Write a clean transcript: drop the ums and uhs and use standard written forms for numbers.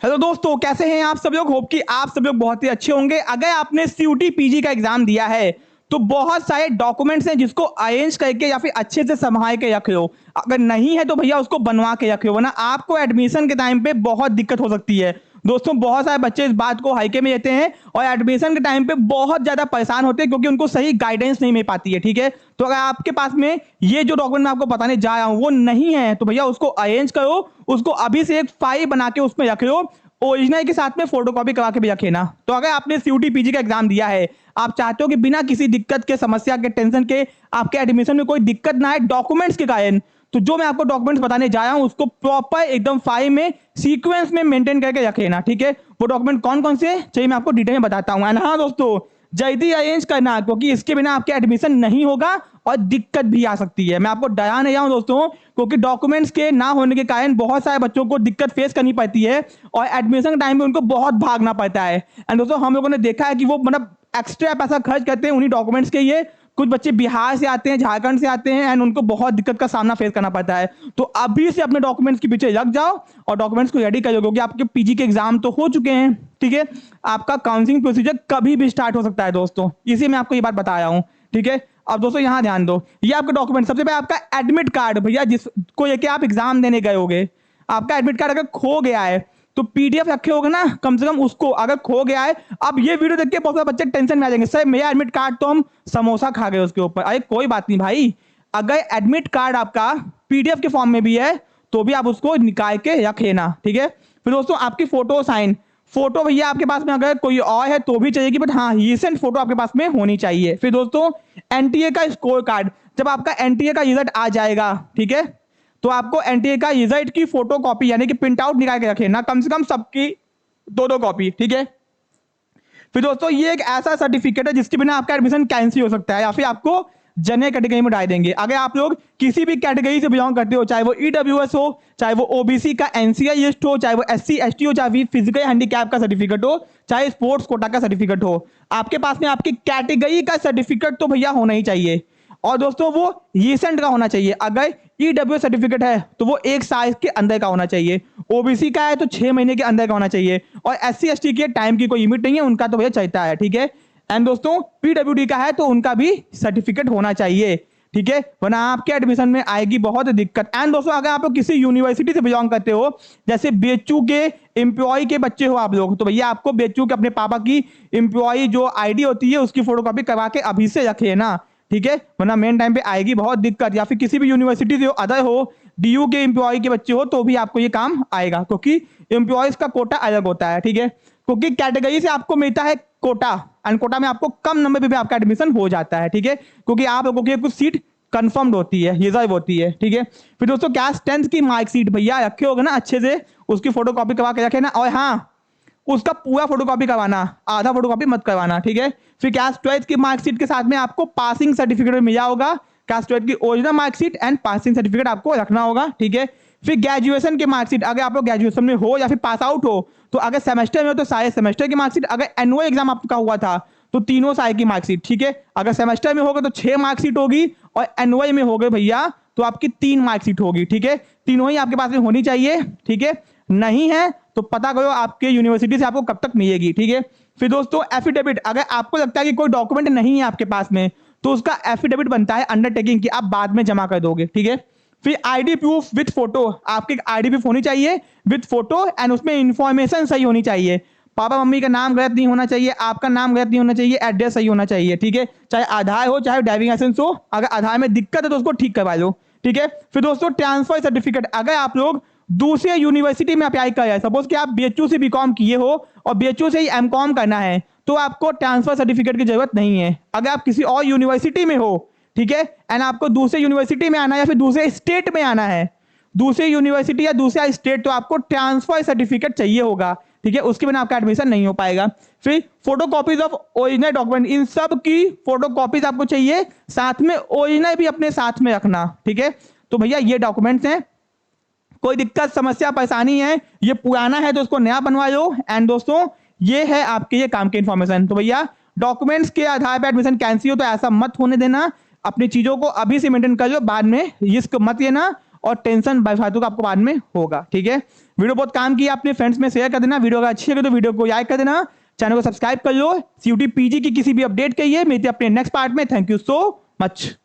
Hello दोस्तों, कैसे हैं आप सब लोग। होप कि आप सब लोग बहुत ही अच्छे होंगे। अगर आपने सीयूटी पीजी का एग्जाम दिया है तो बहुत सारे डॉक्यूमेंट्स हैं जिसको अरेंज करके या फिर अच्छे से संभाल के रख लो। अगर नहीं है तो भैया उसको बनवा के रख लो, वरना आपको एडमिशन के टाइम पे बहुत दिक्कत हो सकती है। दोस्तों, बहुत सारे बच्चे इस बात को हल्के में लेते हैं और एडमिशन के टाइम पे बहुत ज्यादा परेशान होते हैं क्योंकि उनको सही गाइडेंस नहीं मिल पाती है। ठीक है, तो अगर आपके पास में ये जो डॉक्यूमेंट मैं आपको बताने जा रहा हूँ वो नहीं है तो भैया उसको अरेंज करो, उसको अभी से एक फाइल बना के उसमें रख लो। ओरिजिनल के साथ में फोटोकॉपी करवा के भी रखे ना। तो अगर आपने सीयूटी पीजी का एग्जाम दिया है, आप चाहते हो कि बिना किसी दिक्कत के, समस्या के, टेंशन के आपके एडमिशन में कोई दिक्कत ना आए डॉक्यूमेंट्स के कारण, तो जो मैं आपको डॉक्यूमेंट्स बताने जा रहा हूं उसको प्रॉपर एकदम फाइल में सीक्वेंस में मेंटेन करके रख लेना। ठीक है, वो डॉक्यूमेंट कौन कौन से चाहिए मैं आपको डिटेल में बताता हूं। हाँ दोस्तों, जल्दी अरेंज करना क्योंकि इसके बिना आपके एडमिशन नहीं होगा और दिक्कत भी आ सकती है। मैं आपको डरा नहीं रहा हूं दोस्तों, क्योंकि डॉक्यूमेंट्स के ना होने के कारण बहुत सारे बच्चों को दिक्कत फेस करनी पड़ती है और एडमिशन के टाइम में उनको बहुत भागना पड़ता है। एंड दोस्तों, हम लोगों ने देखा है कि वो मतलब एक्स्ट्रा पैसा खर्च करते हैं उन्हीं डॉक्यूमेंट्स के लिए। कुछ बच्चे बिहार से आते हैं, झारखंड से आते हैं एंड उनको बहुत दिक्कत का सामना फेस करना पड़ता है। तो अभी से अपने डॉक्यूमेंट्स के पीछे लग जाओ और डॉक्यूमेंट्स को रेडी करो क्योंकि आपके पीजी के एग्जाम तो हो चुके हैं। ठीक है, आपका काउंसलिंग प्रोसीजर कभी भी स्टार्ट हो सकता है दोस्तों, इसी में आपको ये बात बता रहा हूँ। ठीक है, अब दोस्तों यहाँ ध्यान दो, ये आपका डॉक्यूमेंट सबसे पहले आपका एडमिट कार्ड, भैया जिसको लेके आप एग्जाम देने गए होगे, आपका एडमिट कार्ड अगर खो गया है तो पीडीएफ रखे होगे ना, कम से कम उसको अगर खो गया है। अब ये वीडियो देख के बहुत सारे बच्चे टेंशन में आ जाएंगे, सर मेरा एडमिट कार्ड तो हम समोसा खा गए उसके ऊपर। अरे कोई बात नहीं भाई, अगर एडमिट कार्ड आपका पीडीएफ के फॉर्म में भी है तो भी आप उसको निकाल के रख लेना। ठीक है, फिर दोस्तों आपकी फोटो साइन, फोटो भैया आपके पास में अगर कोई और है तो भी चाहिए, बट हाँ रिसेंट फोटो आपके पास में होनी चाहिए। फिर दोस्तों एनटीए का स्कोर कार्ड, जब आपका एनटीए का रिजल्ट आ जाएगा, ठीक है, तो आपको एनटीए का रिजल्ट की फोटो कॉपी यानी कि प्रिंट आउट निकाल के रखे ना, कम से कम सबकी दो दो कॉपी। ठीक है, फिर दोस्तों ये एक ऐसा सर्टिफिकेट है जिसके बिना आपका एडमिशन कैंसिल हो सकता है या फिर आपको जनरल कैटेगरी में डाल देंगे। अगर आप लोग किसी भी कैटेगरी से बिलोंग करते हो, चाहे वो ईडब्ल्यूएस हो, चाहे वो ओबीसी का एनसीआई लिस्ट हो, चाहे वो एससी एसटी हो, चाहे फिजिकल हैंडीकैप का सर्टिफिकेट हो, चाहे स्पोर्ट्स कोटा का सर्टिफिकेट हो, आपके पास में आपकी कैटेगरी का सर्टिफिकेट तो भैया होना ही चाहिए। और दोस्तों वो रिसेंट का होना चाहिए। अगर ईडब्ल्यू सर्टिफिकेट है तो वो 1 साल के अंदर का होना चाहिए, ओबीसी का है तो 6 महीने के अंदर का होना चाहिए, और एससी एसटी के टाइम की कोई लिमिट नहीं है, उनका तो भैया चलता है। ठीक है, एंड दोस्तों पीडब्ल्यूडी का है तो उनका भी सर्टिफिकेट होना चाहिए। ठीक है, वरना आपके एडमिशन में आएगी बहुत दिक्कत। एंड दोस्तों अगर आप लोग किसी यूनिवर्सिटी से बिलोंग करते हो, जैसे बीएचयू के एम्प्लॉय के बच्चे हो आप लोग, तो भैया आपको बीएचयू के अपने पापा की एम्प्लॉय जो आईडी होती है उसकी फोटोकॉपी करवा के अभी से रखे ना। ठीक है, वरना मेन टाइम पे आएगी बहुत दिक्कत। या फिर किसी भी यूनिवर्सिटी से अदर हो, डीयू के एम्प्लॉय के बच्चे हो तो भी आपको ये काम आएगा क्योंकि एम्प्लॉयज का कोटा अलग होता है। ठीक है, क्योंकि कैटेगरी से आपको मिलता है कोटा, एंड कोटा में आपको कम नंबर पे भी आपका एडमिशन हो जाता है। ठीक है, क्योंकि आप लोगों की कुछ सीट कंफर्म्ड होती है, रिजर्व होती है। ठीक है, फिर दोस्तों क्लास 10th की मार्कशीट भैया रखे होगा ना अच्छे से, उसकी फोटो कॉपी करवा के रखे ना। और हाँ, उसका पूरा फोटोकॉपी करवाना, आधा फोटोकॉपी मत करवाना। ठीक है, फिर क्लास 12th की मार्कशीट के साथ में आपको पासिंग सर्टिफिकेट मिला होगा, क्लास 12th की original marksheet and passing certificate आपको रखना होगा। ठीक है, फिर ग्रेजुएशन की मार्कशीट, अगर आप लोग ग्रेजुएशन में हो या फिर पास आउट हो, तो अगर सेमेस्टर में हो तो सारे सेमेस्टर की मार्कशीट, अगर एनुअल एग्जाम आपका हुआ था तो तीनों साल की मार्कशीट। ठीक है, अगर सेमेस्टर में होगा तो 6 मार्कशीट होगी और एनुअल में हो गए भैया तो आपकी 3 मार्कशीट होगी। ठीक है, तीनों ही आपके पास में होनी चाहिए। ठीक है, नहीं है तो पता करो आपके यूनिवर्सिटी से आपको कब तक मिलेगी। ठीक है, फिर दोस्तों एफिडेविट, अगर आपको लगता है कि कोई डॉक्यूमेंट नहीं है आपके पास में तो उसका एफिडेविट बनता है अंडरटेकिंग की आप बाद में जमा कर दोगे। ठीक है, फिर आईडी प्रूफ विथ फोटो, आपकी आईडी प्रूफ होनी चाहिए विथ फोटो एंड उसमें इंफॉर्मेशन सही होनी चाहिए। पापा मम्मी का नाम गलत नहीं होना चाहिए, आपका नाम गलत नहीं होना चाहिए, एड्रेस सही होना चाहिए। ठीक है, चाहे आधार हो चाहे ड्राइविंग लाइसेंस हो, अगर आधार में दिक्कत है तो उसको ठीक करवा लो। ठीक है, फिर दोस्तों ट्रांसफर सर्टिफिकेट, अगर आप लोग दूसरे यूनिवर्सिटी में अप्लाई कर रहे हैं, सपोज कि आप बीएचयू से बीकॉम किए हो और बीएचयू से ही एमकॉम करना है, तो आपको ट्रांसफर सर्टिफिकेट की जरूरत नहीं है। अगर आप किसी और यूनिवर्सिटी में हो, ठीक है, एंड आपको दूसरे यूनिवर्सिटी में आना है या फिर दूसरे स्टेट में आना है, दूसरी यूनिवर्सिटी या दूसरा स्टेट, तो आपको ट्रांसफर सर्टिफिकेट चाहिए होगा। ठीक है, उसके बिना आपका एडमिशन नहीं हो पाएगा। फिर photo copies of original document, इन सब की फोटो कॉपीज आपको चाहिए, साथ में ओरिजिनल भी अपने साथ में रखना। ठीक है, तो भैया ये डॉक्यूमेंट्स हैं, कोई दिक्कत समस्या परेशानी है, ये पुराना है तो उसको नया बनवा लो। एंड दोस्तों ये है आपके ये काम की इंफॉर्मेशन। तो भैया डॉक्यूमेंट्स के आधार पर एडमिशन कैंसिल हो तो ऐसा मत होने देना, अपनी चीजों को अभी से मेंटेन कर लो, बाद में रिस्क मत लेना और टेंशन बेफालतू का आपको बाद में होगा। ठीक है, वीडियो बहुत काम की, अपने फ्रेंड्स में शेयर कर देना। वीडियो अगर अच्छी लगे तो वीडियो को लाइक कर देना, चैनल को सब्सक्राइब कर लो। सीयूटी पीजी की किसी भी अपडेट के लिए मिलते हैं अपने नेक्स्ट पार्ट में। Thank you so much.